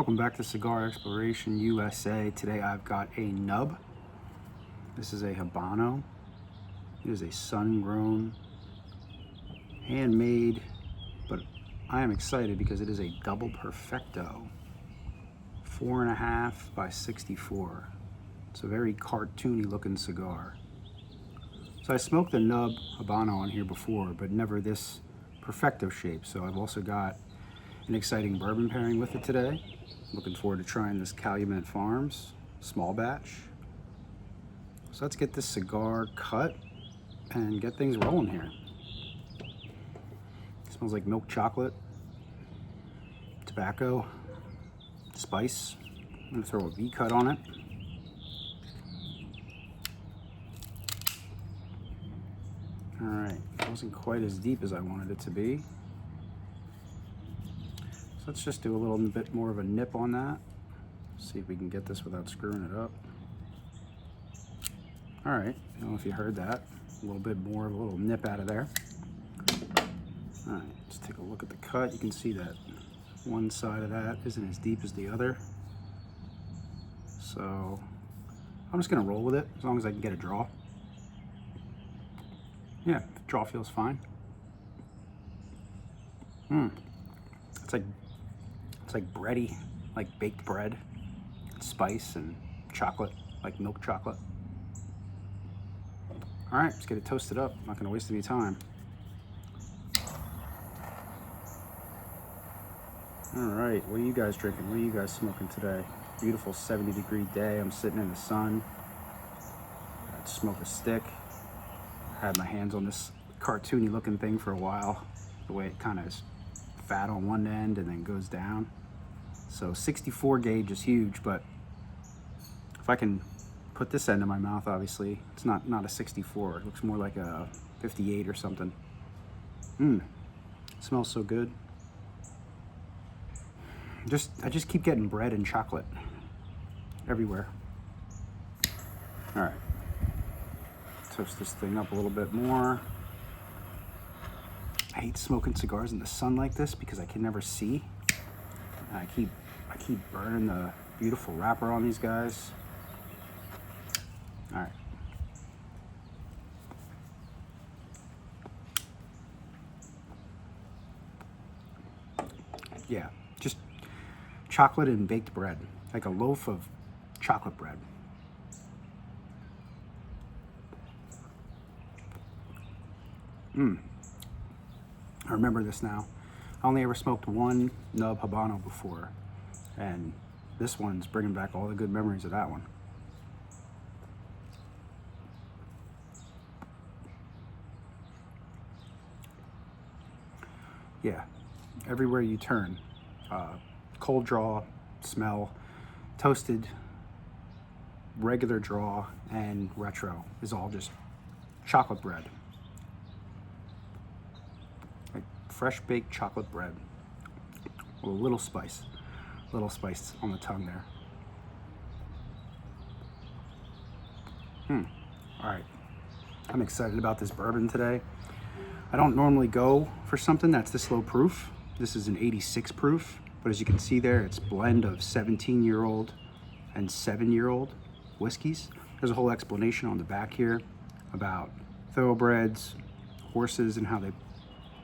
Welcome back to Cigar Exploration USA. Today I've got a nub. This is a Habano. It is a sun-grown, handmade, but I am excited because it is a double Perfecto, 4.5 by 64. It's a very cartoony looking cigar. So I smoked the nub Habano on here before, but never this Perfecto shape. So I've also got an exciting bourbon pairing with it today. Looking forward to trying this CALUMET Farms small batch. So let's get this cigar cut and get things rolling here. It smells like milk chocolate, tobacco, spice. I'm gonna throw a V cut on it. All right, it wasn't quite as deep as I wanted it to be. So let's just do a little bit more of a nip on that. See if we can get this without screwing it up. All right, I don't know if you heard that. A little bit more of a little nip out of there. All right, let's take a look at the cut. You can see that one side of that isn't as deep as the other. So I'm just gonna roll with it as long as I can get a draw. Yeah, draw feels fine. It's like bready, like baked bread, spice and chocolate, like milk chocolate. All right, let's get it toasted up. I'm not gonna waste any time. All right, what are you guys drinking? What are you guys smoking today? Beautiful 70-degree day. I'm sitting in the sun. I'd smoke a stick. Had my hands on this cartoony looking thing for a while. The way it kind of is fat on one end and then goes down. So 64 gauge is huge, but if I can put this end in my mouth, obviously, it's not a 64. It looks more like a 58 or something. Smells so good. I just keep getting bread and chocolate everywhere. All right. Toast this thing up a little bit more. I hate smoking cigars in the sun like this because I can never see. I keep burning the beautiful wrapper on these guys. All right. Yeah, just chocolate and baked bread, like a loaf of chocolate bread. I remember this now. I only ever smoked one nub Habano before, and this one's bringing back all the good memories of that one. Yeah, everywhere you turn, cold draw, smell, toasted, regular draw, and retro is all just chocolate bread. Like fresh baked chocolate bread with a little spice on the tongue there. All right, I'm excited about this bourbon today. I don't normally go for something that's this low proof. This is an 86 proof, but as you can see there, it's a blend of 17-year-old and 7-year-old whiskeys. There's a whole explanation on the back here about thoroughbreds, horses, and how they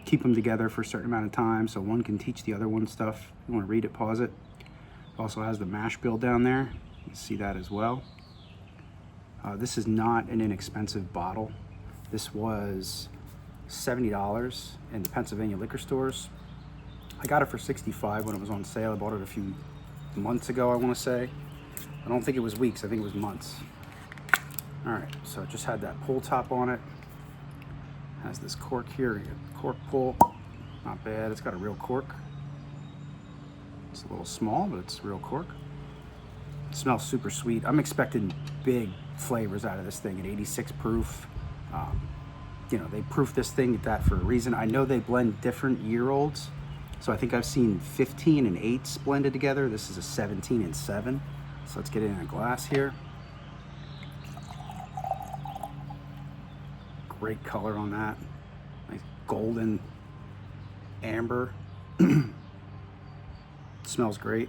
keep them together for a certain amount of time so one can teach the other one stuff. You want to read it, pause it. It also has the mash bill down there. You can see that as well. This is not an inexpensive bottle. This was $70 in the Pennsylvania liquor stores. I got it for $65 when it was on sale. I bought it a few months ago, I want to say. I don't think it was weeks, I think it was months. All right, so it just had that pull top on it. Has this cork here, cork pull. Not bad, it's got a real cork. It's a little small, but it's real cork. It smells super sweet. I'm expecting big flavors out of this thing at 86 proof. You know, they proof this thing at that for a reason. I know they blend different year-olds. So I think I've seen 15 and 8s blended together. This is a 17 and 7. So let's get it in a glass here. Great color on that. Nice golden amber. Smells great.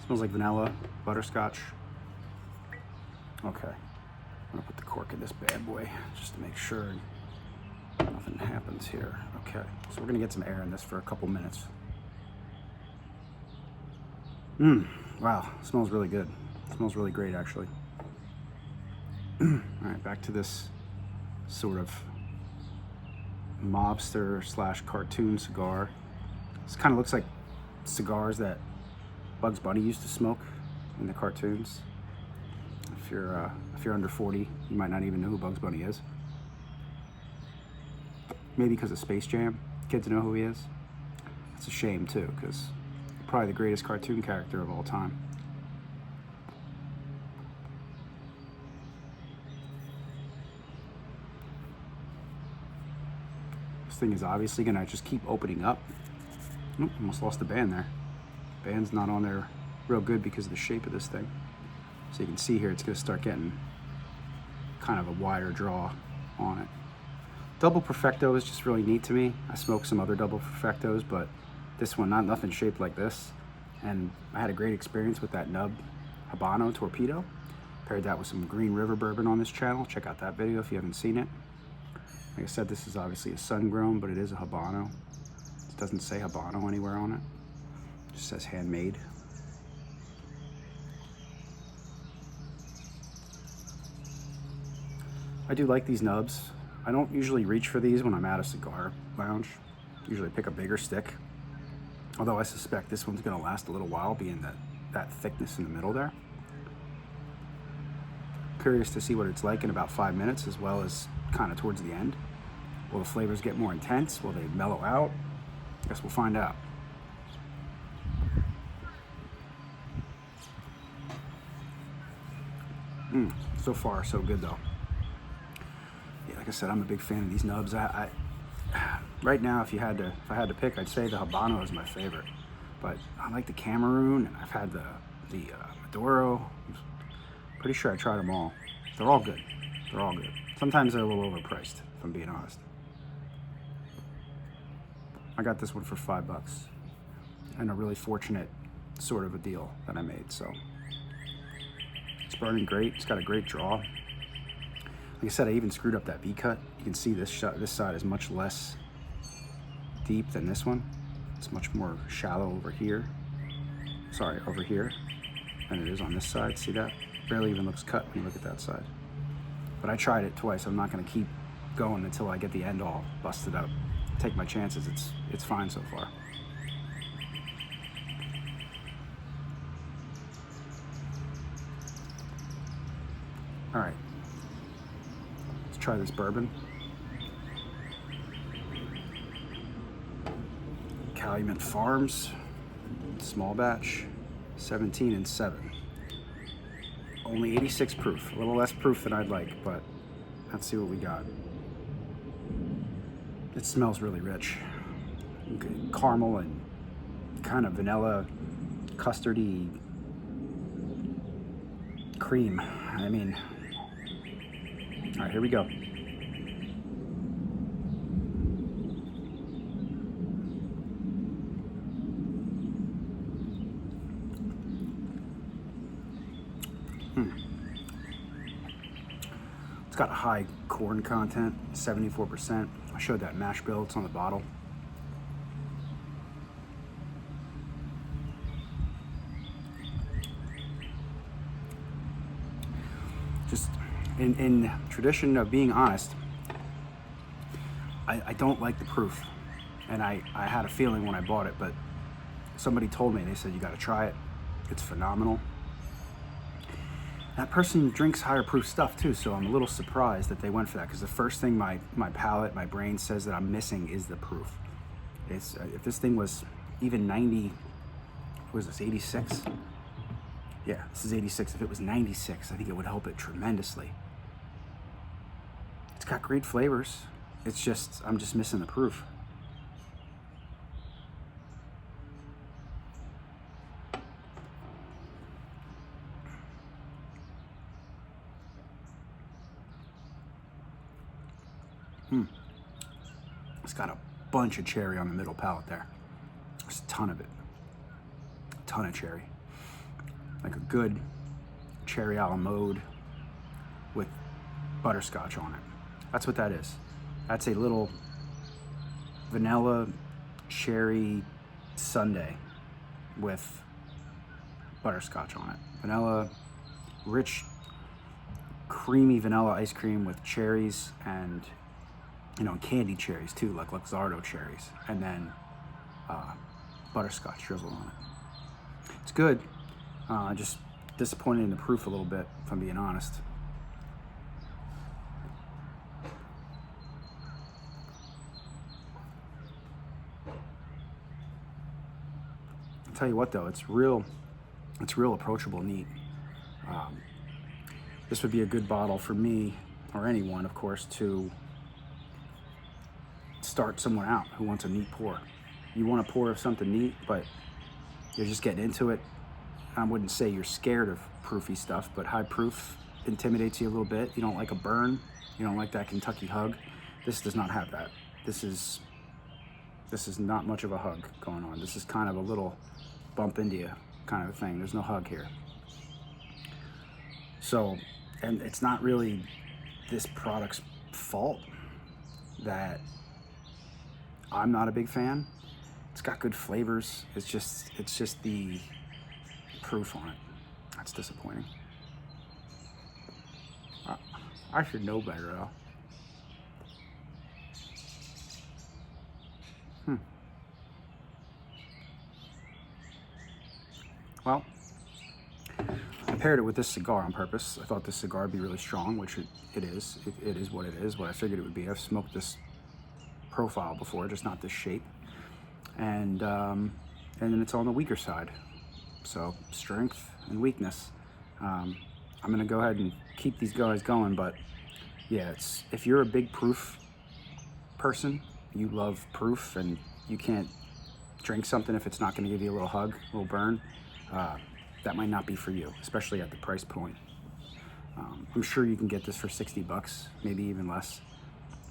Smells like vanilla, butterscotch. Okay, I'm gonna put the cork in this bad boy just to make sure nothing happens here. Okay, so we're gonna get some air in this for a couple minutes. Wow, smells really good. Smells really great, actually. All right, back to this sort of mobster slash cartoon cigar. This kind of looks like cigars that Bugs Bunny used to smoke in the cartoons. If you're under 40, you might not even know who Bugs Bunny is. Maybe because of Space Jam, kids know who he is. It's a shame too, because probably the greatest cartoon character of all time. This thing is obviously gonna just keep opening up. Oop, almost lost the band there. Band's not on there real good because of the shape of this thing. So you can see here, it's gonna start getting kind of a wider draw on it. Double Perfecto is just really neat to me. I smoked some other double Perfectos, but this one, nothing shaped like this. And I had a great experience with that NUB Habano Torpedo. Paired that with some Green River Bourbon on this channel. Check out that video if you haven't seen it. Like I said, this is obviously a sun-grown, but it is a Habano. It doesn't say Habano anywhere on it. It just says handmade. I do like these nubs. I don't usually reach for these when I'm at a cigar lounge. Usually pick a bigger stick. Although I suspect this one's gonna last a little while, being that thickness in the middle there. Curious to see what it's like in about 5 minutes, as well as kind of towards the end. Will the flavors get more intense? Will they mellow out? I guess we'll find out. So far, so good though. Yeah, like I said, I'm a big fan of these nubs. Right now, if I had to pick, I'd say the Habano is my favorite. But I like the Cameroon, and I've had the Maduro. Pretty sure I tried them all. They're all good. They're all good. Sometimes they're a little overpriced, if I'm being honest. I got this one for $5, and a really fortunate sort of a deal that I made. So it's burning great. It's got a great draw. Like I said, I even screwed up that V cut. You can see this side is much less deep than this one. It's much more shallow over here. Sorry, over here than it is on this side. See that? Barely even looks cut when you look at that side. But I tried it twice. I'm not gonna keep going until I get the end all busted up. Take my chances. It's fine so far. All right. Let's try this bourbon. CALUMET Farms, small batch, 17 and 7. Only 86 proof, a little less proof than I'd like, but let's see what we got. It smells really rich. Caramel and kind of vanilla, custardy cream. I mean, all right, here we go. It's got a high corn content, 74%. I showed that mash bill, it's on the bottle. Just in tradition of being honest, I don't like the proof. And I had a feeling when I bought it, but somebody told me, they said, you gotta try it. It's phenomenal. That person drinks higher proof stuff too, so I'm a little surprised that they went for that, because the first thing my palate, my brain says that I'm missing is the proof. It's if this thing was even 90, what is this, 86? Yeah, this is 86. If it was 96, I think it would help it tremendously. It's got great flavors. It's just, I'm just missing the proof. It's got a bunch of cherry on the middle palate there. There's a ton of it. A ton of cherry. good cherry a la mode with butterscotch on it. That's what that is. That's a little vanilla cherry sundae with butterscotch on it. Vanilla, rich, creamy vanilla ice cream with cherries and, you know, candied cherries too, like Luxardo cherries, and then butterscotch drizzle on it. It's good. Just disappointed in the proof a little bit, if I'm being honest. I'll tell you what though, it's real approachable, neat. This would be a good bottle for me, or anyone, of course, to start someone out who wants a neat pour. You want to pour something neat, but you're just getting into it. I wouldn't say you're scared of proofy stuff, but high proof intimidates you a little bit. You don't like a burn. You don't like that Kentucky hug. This does not have that. This is not much of a hug going on. This is kind of a little bump into you kind of thing. There's no hug here. So, and it's not really this product's fault that I'm not a big fan. It's got good flavors. It's just the proof on it. That's disappointing. I should know better though. Well, I paired it with this cigar on purpose. I thought this cigar would be really strong, which it is. It is what it is, what I figured it would be. I've smoked this profile before, just not this shape. And then it's on the weaker side. So strength and weakness. I'm gonna go ahead and keep these guys going, but yeah, if you're a big proof person, you love proof, and you can't drink something if it's not gonna give you a little hug, a little burn, that might not be for you, especially at the price point. I'm sure you can get this for 60 bucks, maybe even less.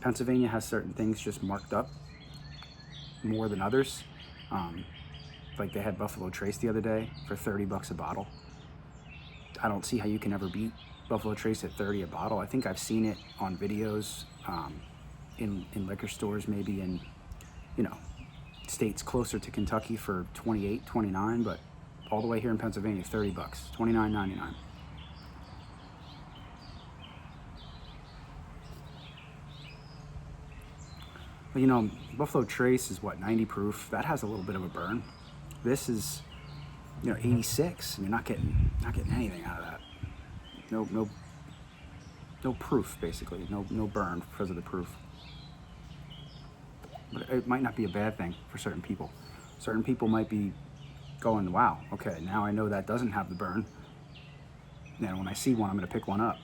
Pennsylvania has certain things just marked up more than others. Like they had Buffalo Trace the other day for 30 bucks a bottle. I don't see how you can ever beat Buffalo Trace at 30 a bottle. I think I've seen it on videos in liquor stores, maybe in, you know, states closer to Kentucky for 28, 29, but all the way here in Pennsylvania, 30 bucks, $29.99. Well, you know, Buffalo Trace is what, 90 proof? That has a little bit of a burn. This is, you know, 86, and you're not getting anything out of that. No proof, basically. No burn because of the proof. But it might not be a bad thing for certain people. Certain people might be going, wow, okay, now I know that doesn't have the burn. And when I see one, I'm gonna pick one up,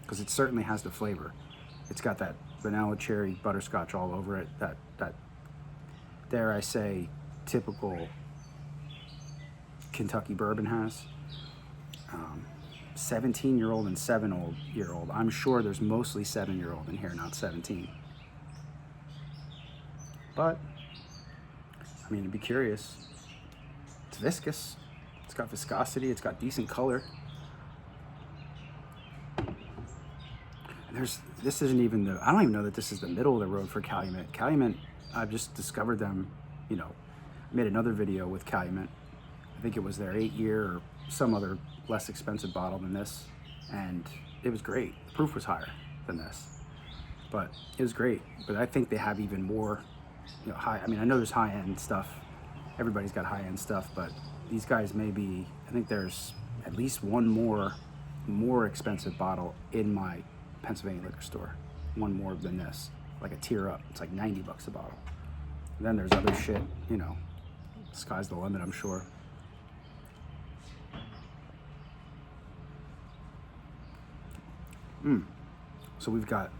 because it certainly has the flavor. It's got that vanilla cherry butterscotch all over it, that dare I say, typical Kentucky bourbon has. 17-year-old and 7-year-old. I'm sure there's mostly 7-year-old in here, not 17. But, I mean, to be curious, it's viscous. It's got viscosity. It's got decent color. And this isn't even I don't even know that this is the middle of the road for CALUMET. CALUMET, I've just discovered them, you know, I made another video with CALUMET. I think it was their 8-year or some other less expensive bottle than this, and it was great. The proof was higher than this, but it was great. But I think they have even more, you know, I mean, I know there's high-end stuff. Everybody's got high-end stuff, but these guys may be, I think there's at least one more expensive bottle in my Pennsylvania liquor store. One more than this, like a tier up. It's like 90 bucks a bottle. And then there's other shit, you know, sky's the limit, I'm sure. So we've got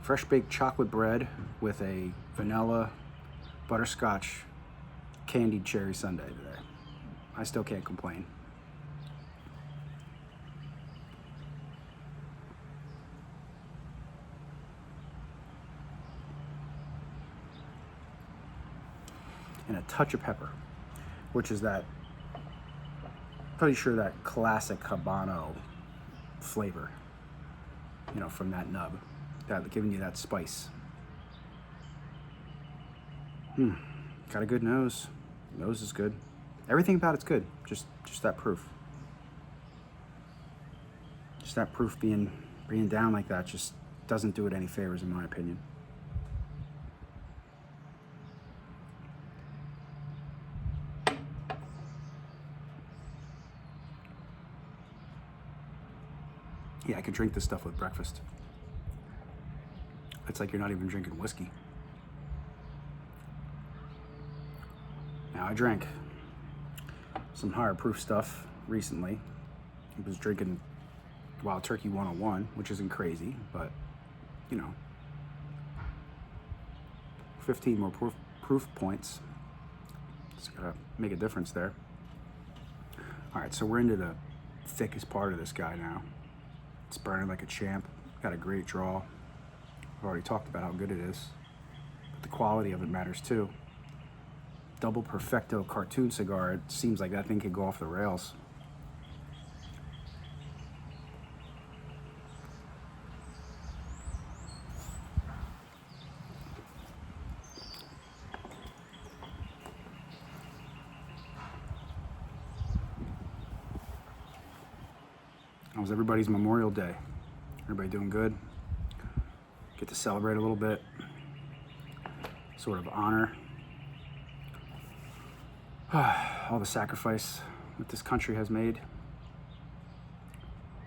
fresh baked chocolate bread with a vanilla butterscotch candied cherry sundae today. I still can't complain. And a touch of pepper, which is that pretty sure that classic Habano flavor, you know, from that nub, that giving you that spice. Got a good nose. Nose is good. Everything about it's good. Just that proof. Just that proof being down like that just doesn't do it any favors, in my opinion. Yeah, I could drink this stuff with breakfast. It's like you're not even drinking whiskey. Now, I drank some higher proof stuff recently. I was drinking Wild Turkey 101, which isn't crazy, but, you know, 15 more proof points. It's gonna make a difference there. All right, so we're into the thickest part of this guy now. It's burning like a champ. Got a great draw. I've already talked about how good it is, but the quality of it matters too. Double Perfecto cartoon cigar. It seems like that thing could go off the rails. How was everybody's Memorial Day? Everybody doing good? Get to celebrate a little bit. Sort of honor all the sacrifice that this country has made.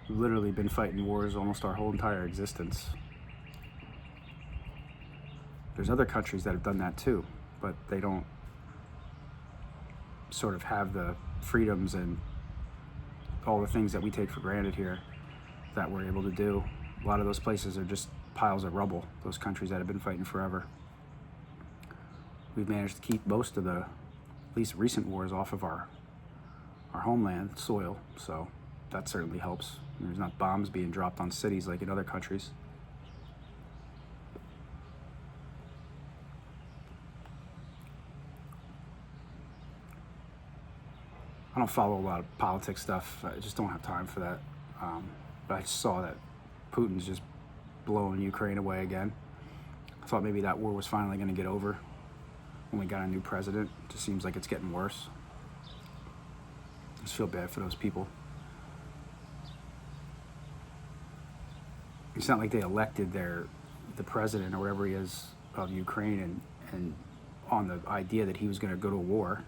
We've literally been fighting wars almost our whole entire existence. There's other countries that have done that too, but they don't sort of have the freedoms and all the things that we take for granted here that we're able to do. A lot of those places are just piles of rubble, those countries that have been fighting forever. We've managed to keep most of the, at least recent wars, off of our homeland soil, so that certainly helps. There's not bombs being dropped on cities like in other countries. I don't follow a lot of politics stuff. I just don't have time for that. But I saw that Putin's just blowing Ukraine away again. I thought maybe that war was finally going to get over when we got a new president. It just seems like it's getting worse. I just feel bad for those people. It's not like they elected the president or whatever he is of Ukraine and on the idea that he was going to go to war.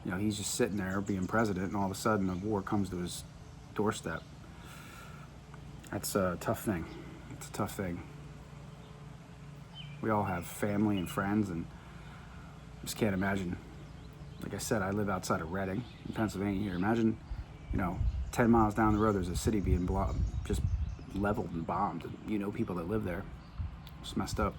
You know, he's just sitting there being president, and all of a sudden the war comes to his doorstep. That's a tough thing. It's a tough thing. We all have family and friends, and just can't imagine. Like I said, I live outside of Reading in Pennsylvania here. Imagine, you know, 10 miles down the road, there's a city being just leveled and bombed. And you know people that live there. It's messed up.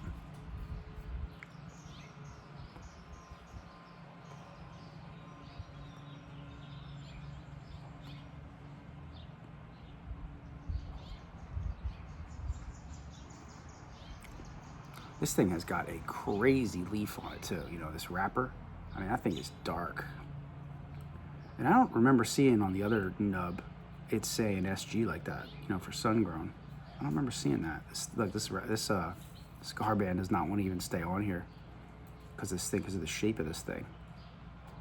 This thing has got a crazy leaf on it too, you know, this wrapper. I mean, that thing is dark. And I don't remember seeing on the other nub, it's saying SG like that, you know, for sun-grown. I don't remember seeing that. This cigar band does not want to even stay on here because of the shape of this thing.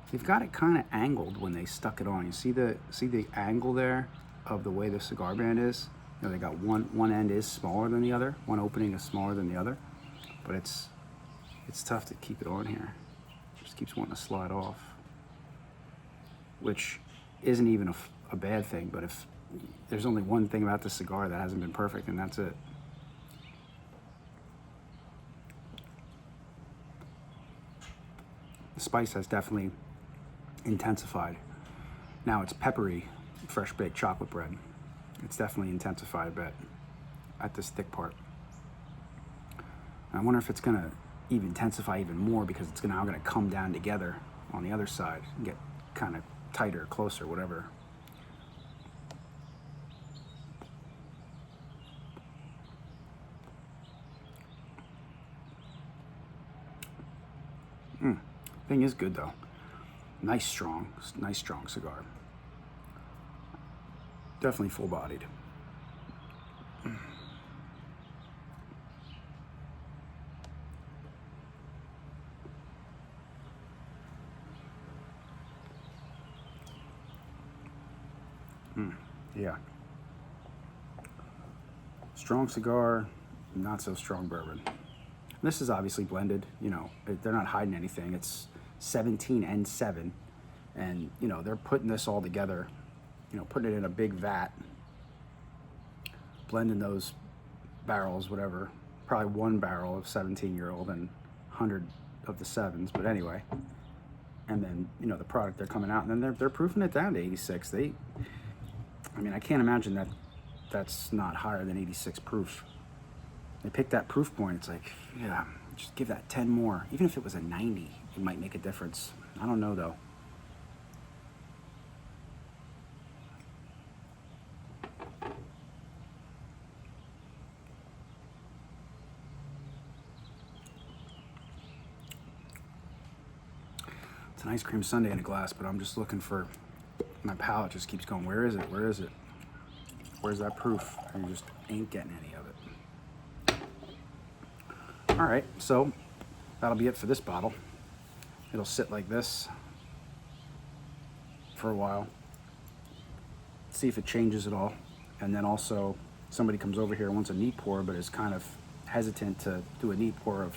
They've got it kind of angled when they stuck it on. You see the angle there of the way the cigar band is? You know, they got one end is smaller than the other, one opening is smaller than the other. But it's tough to keep it on here. It just keeps wanting to slide off, which isn't even a bad thing. But if there's only one thing about this cigar that hasn't been perfect, and that's it. The spice has definitely intensified. Now it's peppery, fresh baked chocolate bread. It's definitely intensified a bit at this thick part. I wonder if it's gonna even intensify even more because it's now gonna come down together on the other side and get kind of tighter, closer, whatever. Thing is good though. Nice strong cigar. Definitely full-bodied. Yeah. Strong cigar, not so strong bourbon. This is obviously blended, you know, they're not hiding anything. It's 17 and 7. And, you know, they're putting this all together, you know, putting it in a big vat, blending those barrels, whatever, probably one barrel of 17-year-old and 100 of the 7s, but anyway. And then, you know, the product they're coming out, and then they're proofing it down to 86. I mean, I can't imagine that that's not higher than 86 proof. They pick that proof point, it's like, yeah, just give that 10 more. Even if it was a 90, it might make a difference. I don't know, though. It's an ice cream sundae in a glass, but I'm just looking for, my palate just keeps going, where is it? Where is it? Where's that proof? I just ain't getting any of it. All right, so that'll be it for this bottle. It'll sit like this for a while. See if it changes at all. And then also, somebody comes over here and wants a neat pour, but is kind of hesitant to do a neat pour of,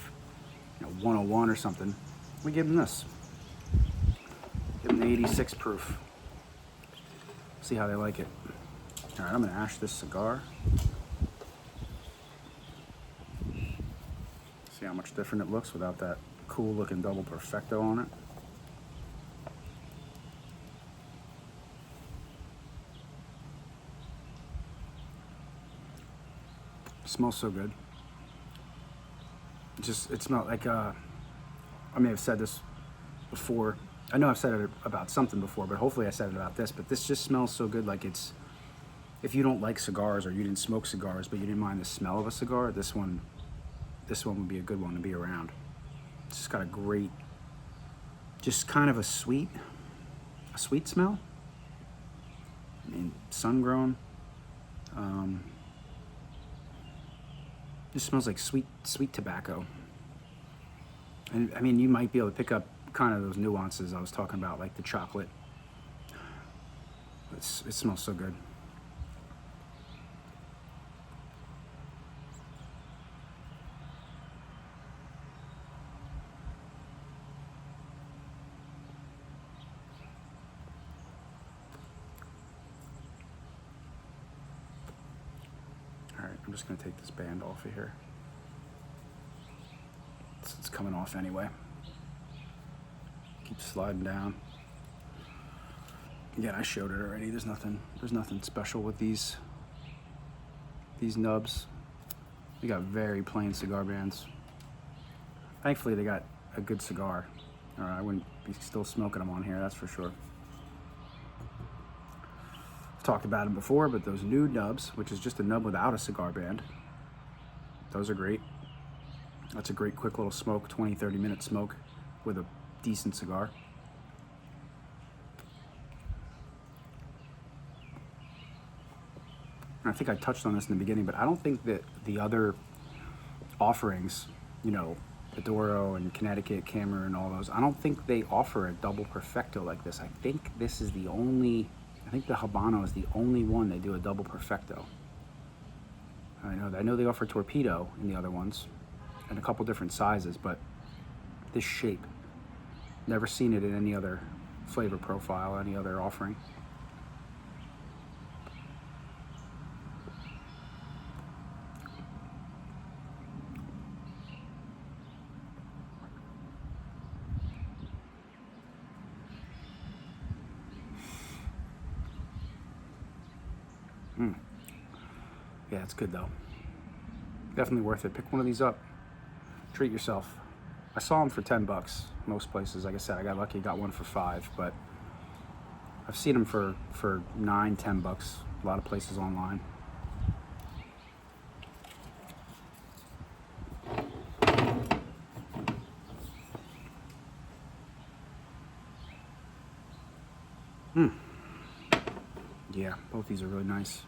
you know, 101 or something. We give them this. Give them the 86 proof. See how they like it. All right, I'm gonna ash this cigar. See how much different it looks without that cool looking double Perfecto on it. Smells so good. It smelled like, I may have said this before. I know I've said it about something before, but hopefully I said it about this, but this just smells so good. Like it's, if you don't like cigars or you didn't smoke cigars, but you didn't mind the smell of a cigar, this one would be a good one to be around. It's just got a great, just kind of a sweet smell. I mean, sun-grown. Just smells like sweet tobacco. And I mean, you might be able to pick up kind of those nuances I was talking about, like the chocolate. It smells so good. All right, I'm just gonna take this band off of here. It's coming off anyway. Keep sliding down. Again, I showed it already. There's nothing special with these nubs. They got very plain cigar bands. Thankfully, they got a good cigar. Or I wouldn't be still smoking them on here, that's for sure. I've talked about them before, but those new nubs, which is just a nub without a cigar band, those are great. That's a great quick little smoke, 20, 30-minute smoke with a decent cigar. And I think I touched on this in the beginning, but I don't think that the other offerings, you know, Adoro and Connecticut, Camera and all those, I don't think they offer a double Perfecto like this. I think this is the only, I think the Habano is the only one they do a double Perfecto. I know they offer Torpedo in the other ones, and a couple different sizes, but this shape, never seen it in any other flavor profile, any other offering. Yeah, it's good though. Definitely worth it. Pick one of these up. Treat yourself. I saw them for 10 bucks most places. Like I said, I got lucky, got one for 5, but I've seen them for 9, 10 bucks. A lot of places online. Yeah, both these are really nice.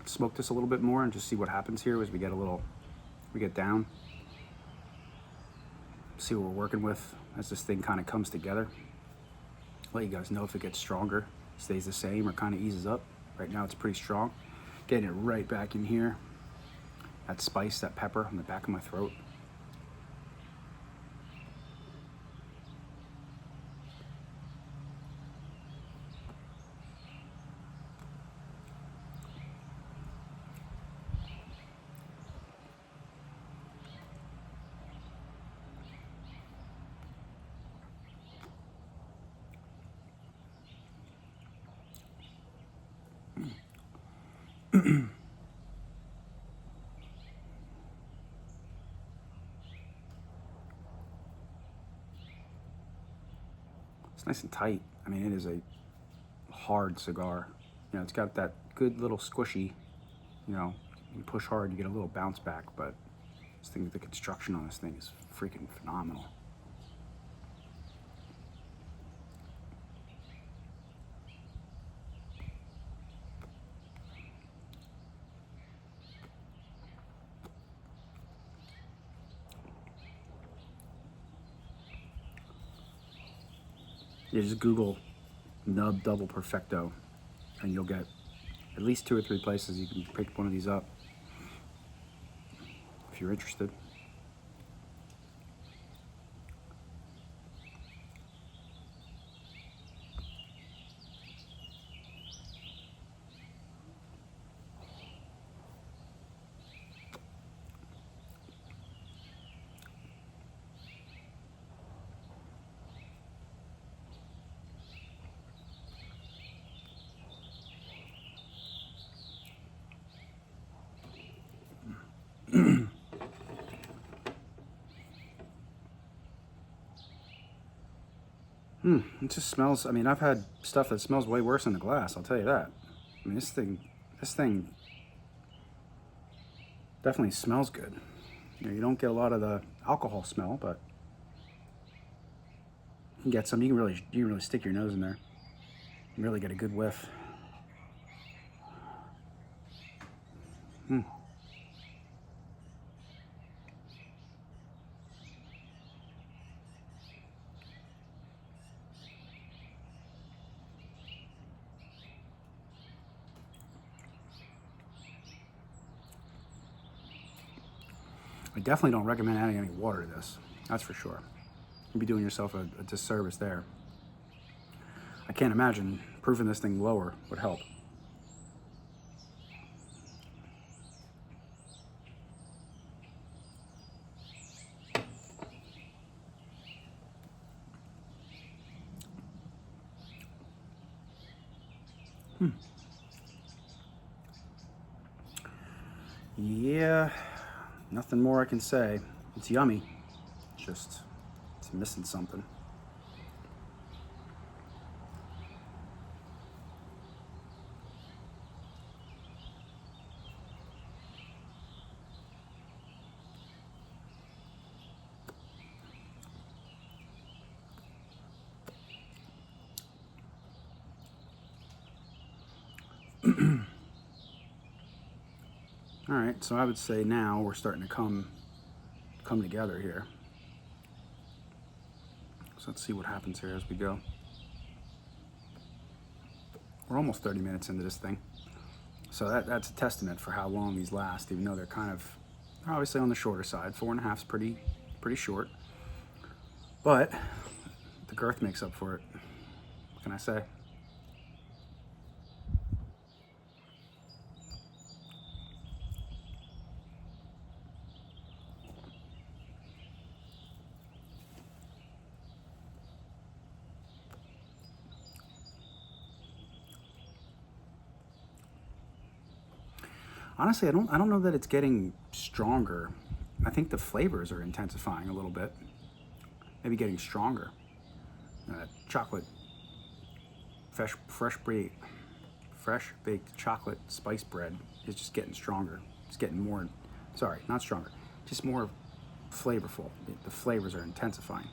Smoke this a little bit more and just see what happens here as we get down. See what we're working with as this thing kind of comes together. Let you guys know if it gets stronger, stays the same, or kind of eases up. Right now it's pretty strong. Getting it right back in here. That spice, that pepper on the back of my throat. It's nice and tight. I mean, it is a hard cigar. You know, it's got that good little squishy, you know, you push hard, you get a little bounce back, but this thing, the construction on this thing is freaking phenomenal. You just Google NUB Double Perfecto and you'll get at least 2 or 3 places you can pick one of these up if you're interested. It just smells, I mean, I've had stuff that smells way worse in the glass, I'll tell you that. I mean, this thing definitely smells good. You know, you don't get a lot of the alcohol smell, but you can get some. You can really stick your nose in there and really get a good whiff. I definitely don't recommend adding any water to this. That's for sure. You'd be doing yourself a disservice there. I can't imagine proofing this thing lower would help. Yeah, nothing more I can say. It's yummy. Just, it's missing something. All right, so I would say now we're starting to come together here. So let's see what happens here as we go. We're almost 30 minutes into this thing. So that's a testament for how long these last, even though they're obviously on the shorter side. 4.5 is pretty short. But the girth makes up for it. What can I say? Honestly, I don't know that it's getting stronger. I think the flavors are intensifying a little bit. Maybe getting stronger. Chocolate, fresh baked chocolate spice bread is just getting stronger. It's getting more, sorry, not stronger, just more flavorful. The flavors are intensifying.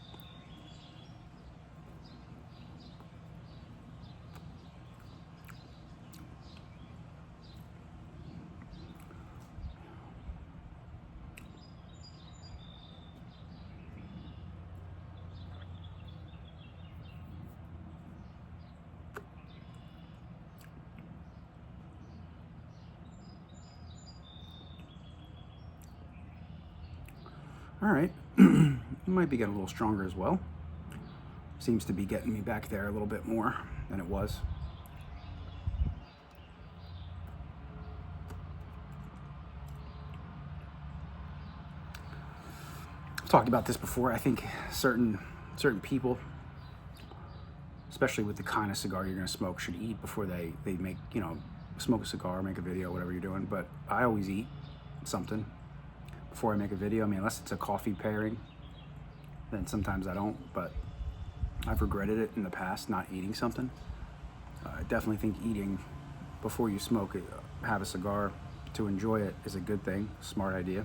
All right, it might be getting a little stronger as well. Seems to be getting me back there a little bit more than it was. I've talked about this before. I think certain people, especially with the kind of cigar you're gonna smoke, should eat before they make, you know, smoke a cigar, make a video, whatever you're doing. But I always eat something before I make a video. I mean, unless it's a coffee pairing, then sometimes I don't, but I've regretted it in the past, not eating something. I definitely think eating before you smoke it, have a cigar to enjoy it is a good thing, smart idea.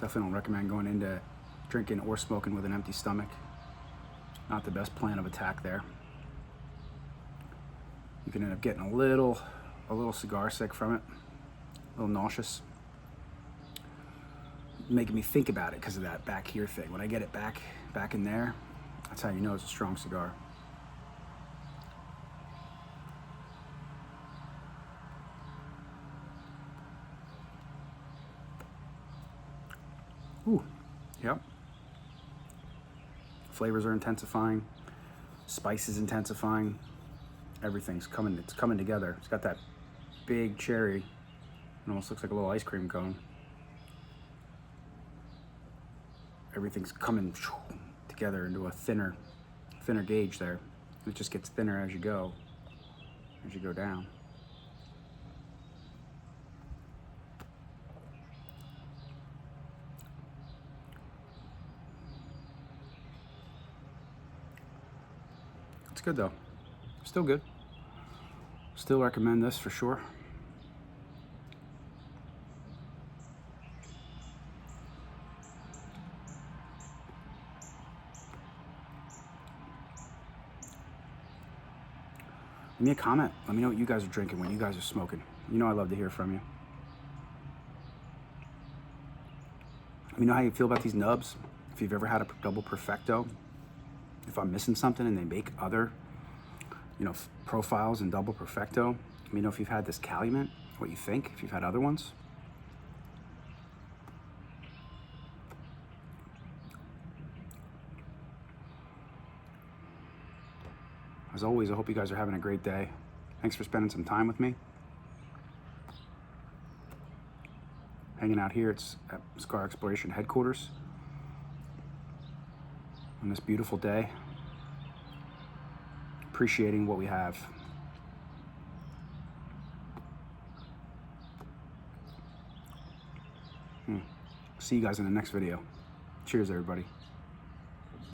Definitely don't recommend going into drinking or smoking with an empty stomach. Not the best plan of attack there. You can end up getting a little cigar sick from it, a little nauseous. Making me think about it because of that back here thing. When I get it back in there, that's how you know it's a strong cigar. Ooh, yep. Flavors are intensifying, spice is intensifying, everything's coming, it's coming together. It's got that big cherry, it almost looks like a little ice cream cone. Everything's coming together into a thinner gauge there. It just gets thinner as you go down. It's good though, still good. Still recommend this for sure. Leave me a comment. Let me know what you guys are drinking, what you guys are smoking. You know I love to hear from you. Let me know how you feel about these nubs. If you've ever had a double Perfecto. If I'm missing something and they make other, you know, profiles and double Perfecto. Let me know if you've had this CALUMET, what you think, if you've had other ones. As always, I hope you guys are having a great day. Thanks for spending some time with me. Hanging out here, it's at Cigar Exploration headquarters on this beautiful day. Appreciating what we have. See you guys in the next video. Cheers, everybody.